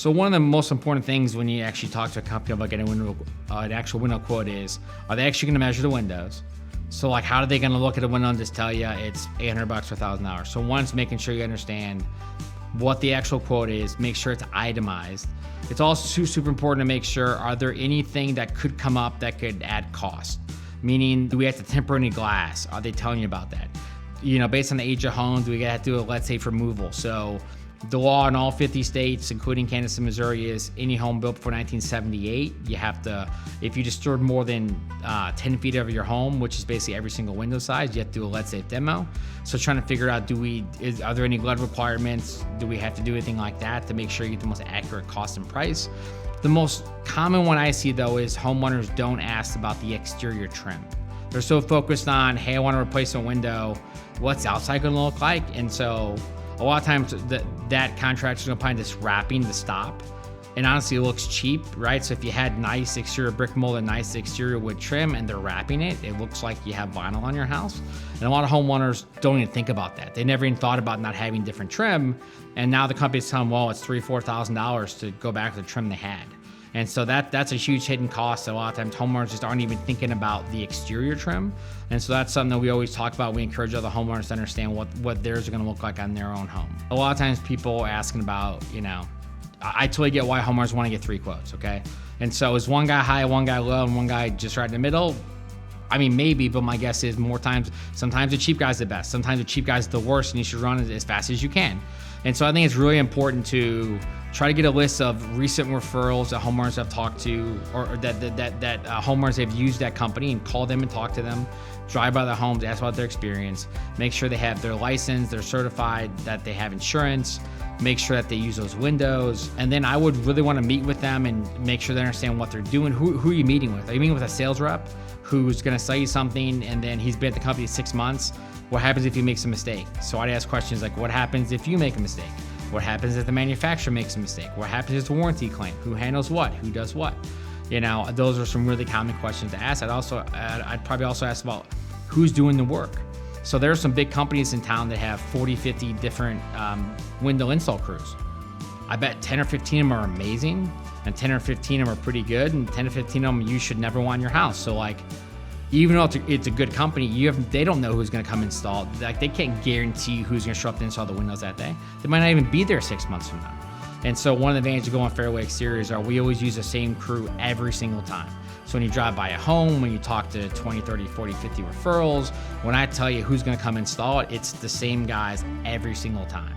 So one of the most important things when you actually talk to a company about getting an actual window quote is, are they actually going to measure the windows? So like, how are they going to look at a window and just tell you it's $800 or $1,000? So one's making sure you understand what the actual quote is, make sure it's itemized. It's also super important to make sure, are there anything that could come up that could add cost? Meaning, do we have to temper any glass? Are they telling you about that? Based on the age of home, do we have to do, let's say, removal? So the law in all 50 states, including Kansas and Missouri, is any home built before 1978, you have to, if you disturb more than 10 feet of your home, which is basically every single window size, you have to do a lead safe demo. So trying to figure out, are there any lead requirements? Do we have to do anything like that to make sure you get the most accurate cost and price? The most common one I see though is homeowners don't ask about the exterior trim. They're so focused on, hey, I want to replace a window. What's the outside going to look like? And so a lot of times that contractor's gonna find this wrapping to stop, and honestly it looks cheap, right? So if you had nice exterior brick mold and nice exterior wood trim and they're wrapping it, it looks like you have vinyl on your house. And a lot of homeowners don't even think about that. They never even thought about not having different trim, and now the company's telling them, well, it's $3,000-$4,000 to go back to the trim they had. And so that's a huge hidden cost. A lot of times homeowners just aren't even thinking about the exterior trim. And so that's something that we always talk about. We encourage other homeowners to understand what theirs are gonna look like on their own home. A lot of times people are asking about, I totally get why homeowners wanna get 3 quotes, okay? And so is one guy high, one guy low, and one guy just right in the middle? I mean, maybe, but my guess is sometimes the cheap guy's the best. Sometimes the cheap guy's the worst, and you should run it as fast as you can. And so I think it's really important to try to get a list of recent referrals that homeowners have talked to, or that homeowners have used that company, and call them and talk to them. Drive by their homes, ask about their experience. Make sure they have their license, they're certified, that they have insurance. Make sure that they use those windows. And then I would really want to meet with them and make sure they understand what they're doing. Who are you meeting with? Are you meeting with a sales rep who's going to sell you something and then he's been at the company 6 months? What happens if he makes a mistake? So I'd ask questions like, what happens if you make a mistake? What happens if the manufacturer makes a mistake? What happens if it's a warranty claim? Who handles what? Who does what? Those are some really common questions to ask. I'd probably also ask about who's doing the work. So there are some big companies in town that have 40, 50 different window install crews. I bet 10 or 15 of them are amazing, and 10 or 15 of them are pretty good, and 10 or 15 of them you should never want in your house. So like, even though it's a good company, they don't know who's going to come install. Like, they can't guarantee who's going to show up to install the windows that day. They might not even be there 6 months from now. And so one of the advantages of going Fairway Exteriors are we always use the same crew every single time. So when you drive by a home, when you talk to 20, 30, 40, 50 referrals, when I tell you who's going to come install it, it's the same guys every single time.